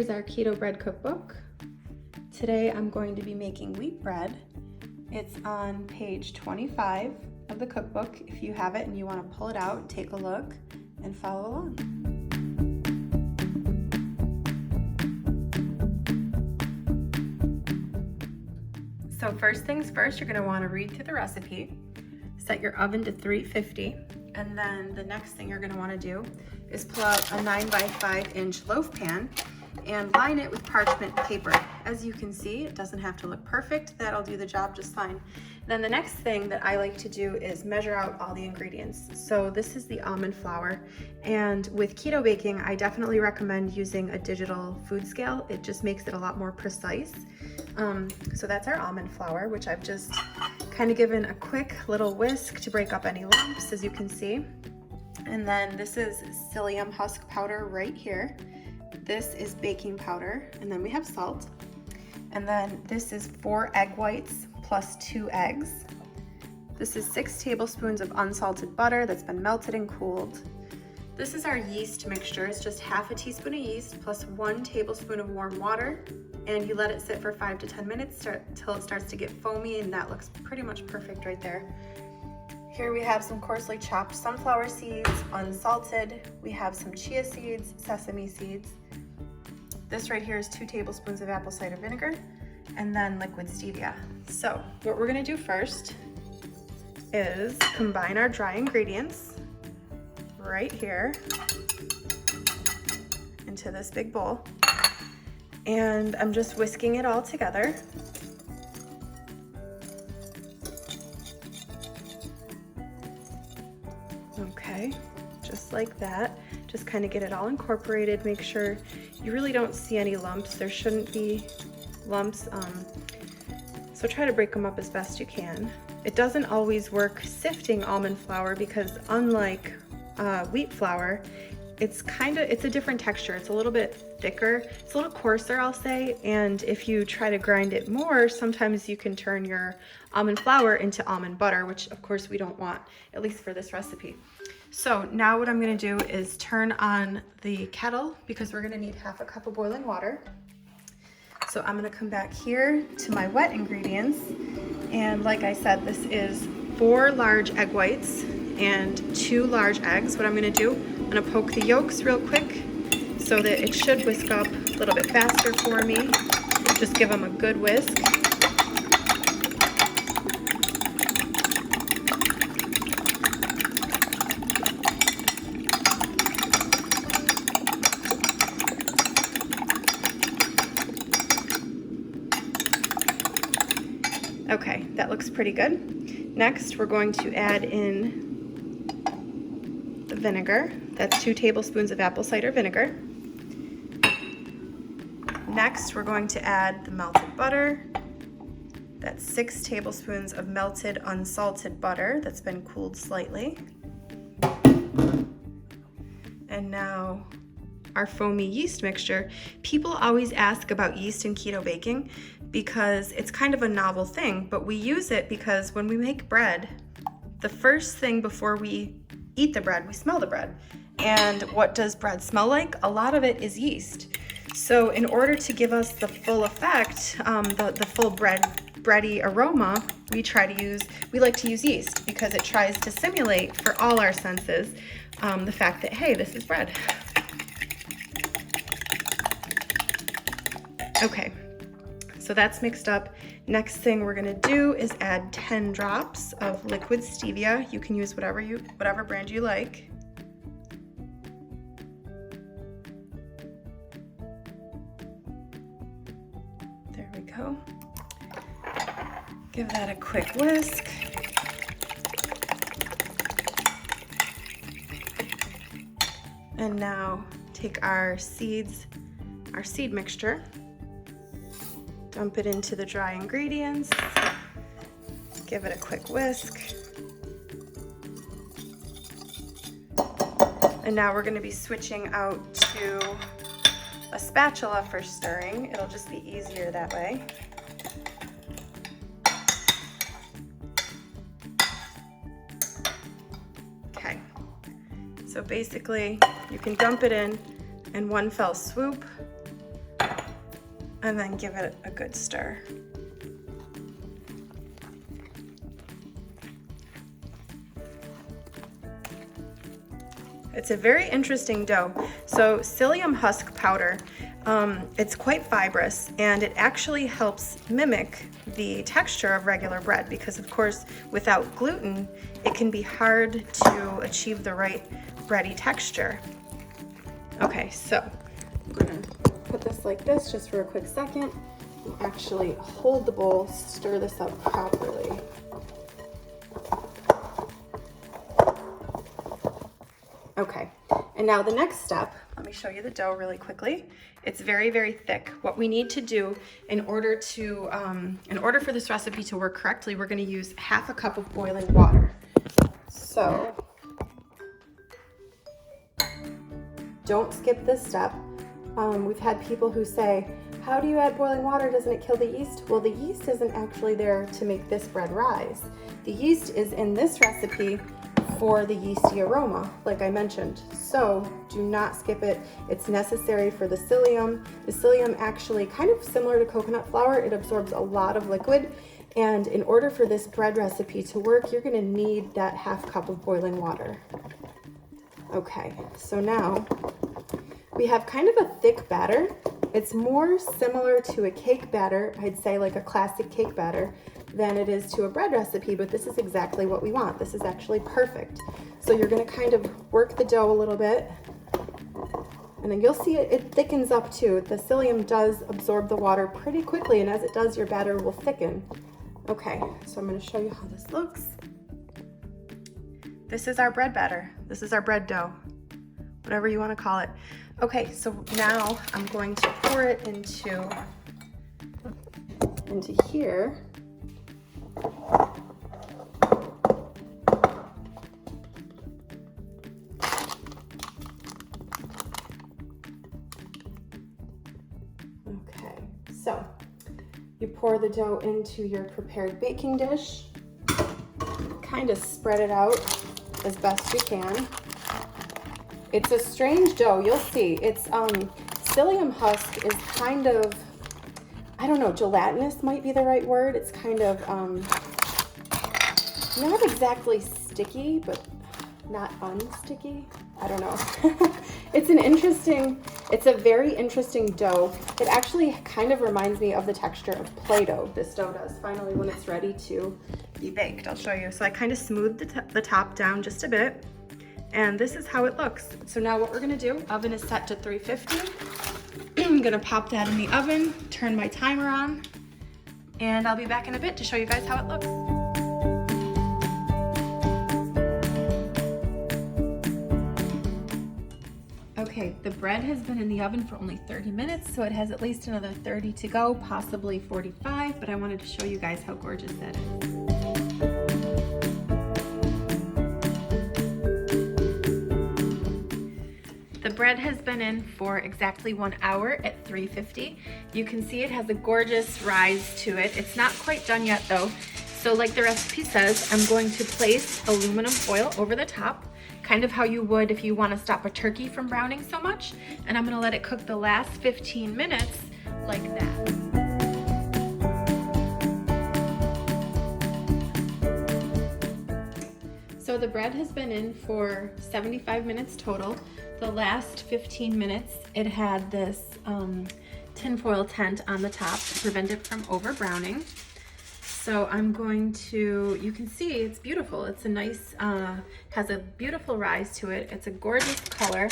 Here's our keto bread cookbook. Today I'm going to be making wheat bread. It's on page 25 of the cookbook. If you have it and you want to pull it out, take a look and follow along. So first things first, you're going to want to read through the recipe, set your oven to 350, and then the next thing you're going to want to do is pull out a 9x5 inch loaf pan and line it with parchment paper. As you can see, it doesn't have to look perfect. That'll do the job just fine. Then the next thing that I like to do is measure out all the ingredients. So this is the almond flour, and with keto baking, I definitely recommend using a digital food scale. It just makes it a lot more precise. So that's our almond flour, which I've just kind of given a quick little whisk to break up any lumps, as you can see. And then this is psyllium husk powder right here. This is baking powder, and then we have salt. And then this is 4 egg whites plus 2 eggs. This is 6 tablespoons of unsalted butter that's been melted and cooled. This is our yeast mixture. It's just half a teaspoon of yeast plus 1 tablespoon of warm water, and you let it sit for 5 to 10 minutes till it starts to get foamy, and that looks pretty much perfect right there. Here we have some coarsely chopped sunflower seeds, unsalted. We have some chia seeds, sesame seeds. This right here is 2 tablespoons of apple cider vinegar, and then liquid stevia. So what we're gonna do first is combine our dry ingredients right here into this big bowl. And I'm just whisking it all together. Okay, just like that. Just kind of get it all incorporated. Make sure you really don't see any lumps. There shouldn't be lumps, so try to break them up as best you can. It doesn't always work sifting almond flour because unlike wheat flour, it's a different texture. It's a little bit thicker. It's a little coarser, I'll say, and if you try to grind it more, sometimes you can turn your almond flour into almond butter, which of course we don't want, at least for this recipe. So now what I'm gonna do is turn on the kettle because we're gonna need half a cup of boiling water. So I'm gonna come back here to my wet ingredients, and like I said, this is 4 large egg whites and 2 large eggs. What I'm gonna do, I'm gonna poke the yolks real quick so that it should whisk up a little bit faster for me. Just give them a good whisk. Okay, that looks pretty good. Next, we're going to add in the vinegar. That's 2 tablespoons of apple cider vinegar. Next, we're going to add the melted butter. That's 6 tablespoons of melted unsalted butter that's been cooled slightly. And now our foamy yeast mixture. People always ask about yeast in keto baking because it's kind of a novel thing, but we use it because when we make bread, the first thing before we eat the bread, we smell the bread. And what does bread smell like? A lot of it is yeast. So in order to give us the full effect, the full bready aroma, we like to use yeast because it tries to simulate for all our senses the fact that, hey, this is bread. Okay, so that's mixed up. Next thing we're gonna do is add 10 drops of liquid stevia. You can use whatever brand you like. There we go. Give that a quick whisk. And now take our seed mixture, dump it into the dry ingredients, give it a quick whisk. And now we're gonna be switching out to a spatula for stirring. It'll just be easier that way. Okay, so basically you can dump it in one fell swoop, and then give it a good stir. It's a very interesting dough. So psyllium husk powder, it's quite fibrous, and it actually helps mimic the texture of regular bread because, of course, without gluten, it can be hard to achieve the right bready texture. Okay, so I'm gonna put this like this just for a quick second and actually hold the bowl, stir this up properly. Okay, and now the next step, let me show you the dough really quickly. It's very, very thick. What we need to do in order for this recipe to work correctly, we're gonna use half a cup of boiling water. So, don't skip this step. We've had people who say, how do you add boiling water? Doesn't it kill the yeast? Well, the yeast isn't actually there to make this bread rise. The yeast is in this recipe for the yeasty aroma, like I mentioned. So do not skip it. It's necessary for the psyllium. The psyllium actually, kind of similar to coconut flour, it absorbs a lot of liquid. And in order for this bread recipe to work, you're gonna need that half cup of boiling water. Okay, so now we have kind of a thick batter. It's more similar to a cake batter, I'd say like a classic cake batter, than it is to a bread recipe, but this is exactly what we want. This is actually perfect. So you're gonna kind of work the dough a little bit, and then you'll see it thickens up too. The psyllium does absorb the water pretty quickly, and as it does, your batter will thicken. Okay, so I'm gonna show you how this looks. This is our bread batter. This is our bread dough, whatever you wanna call it. Okay, so now I'm going to pour it into here. Okay, so you pour the dough into your prepared baking dish, kind of spread it out as best you can. It's a strange dough, you'll see. It's psyllium husk is kind of, I don't know, gelatinous might be the right word. It's kind of not exactly sticky, but not unsticky. I don't know. It's a very interesting dough. It actually kind of reminds me of the texture of Play-Doh. This dough does, finally, when it's ready to be baked. I'll show you. So I kind of smoothed the top down just a bit, and this is how it looks. So now what we're gonna do, oven is set to 350. I'm gonna pop that in the oven, turn my timer on, and I'll be back in a bit to show you guys how it looks. Okay, the bread has been in the oven for only 30 minutes, so it has at least another 30 to go, possibly 45, but I wanted to show you guys how gorgeous that is. The bread has been in for exactly 1 hour at 350. You can see it has a gorgeous rise to it. It's not quite done yet though. So like the recipe says, I'm going to place aluminum foil over the top, kind of how you would if you want to stop a turkey from browning so much. And I'm gonna let it cook the last 15 minutes like that. So the bread has been in for 75 minutes total. The last 15 minutes, it had this tinfoil tent on the top to prevent it from over browning. So I'm going to, you can see it's beautiful. It's a nice, has a beautiful rise to it. It's a gorgeous color.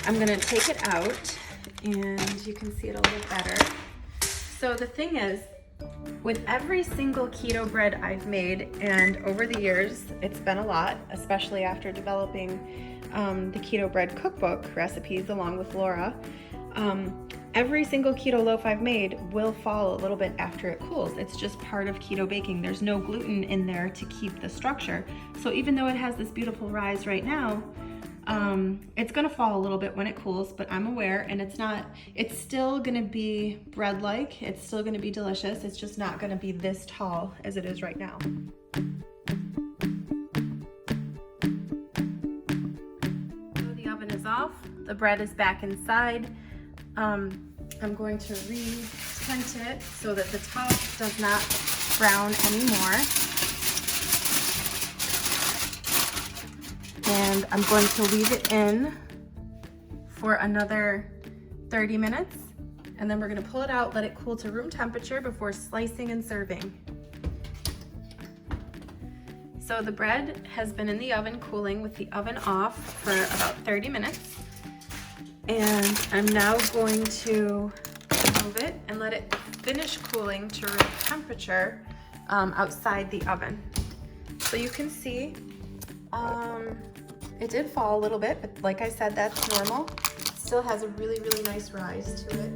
I'm gonna take it out and you can see it a little better. So the thing is, with every single keto bread I've made, and over the years, it's been a lot, especially after developing the Keto Bread cookbook recipes along with Lara, every single keto loaf I've made will fall a little bit after it cools. It's just part of keto baking. There's no gluten in there to keep the structure. So even though it has this beautiful rise right now, it's gonna fall a little bit when it cools, but I'm aware, and it's still gonna be bread-like. It's still gonna be delicious. It's just not gonna be this tall as it is right now. So the oven is off. The bread is back inside. I'm going to tint it so that the top does not brown anymore. And I'm going to leave it in for another 30 minutes. And then we're gonna pull it out, let it cool to room temperature before slicing and serving. So the bread has been in the oven cooling with the oven off for about 30 minutes. And I'm now going to move it and let it finish cooling to room temperature outside the oven. So you can see it did fall a little bit, but like I said, that's normal. It still has a really, really nice rise to it.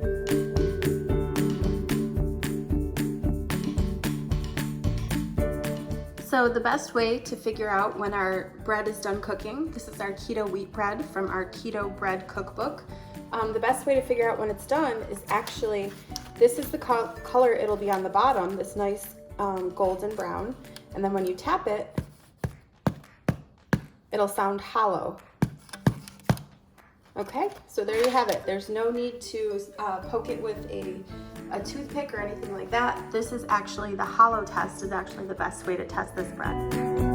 So the best way to figure out when our bread is done cooking, this is our keto wheat bread from our Keto Bread cookbook. The best way to figure out when it's done is actually, this is the color it'll be on the bottom, this nice golden brown. And then when you tap it, it'll sound hollow. Okay, so there you have it. There's no need to poke it with a toothpick or anything like that. This is actually, the hollow test is actually the best way to test this bread.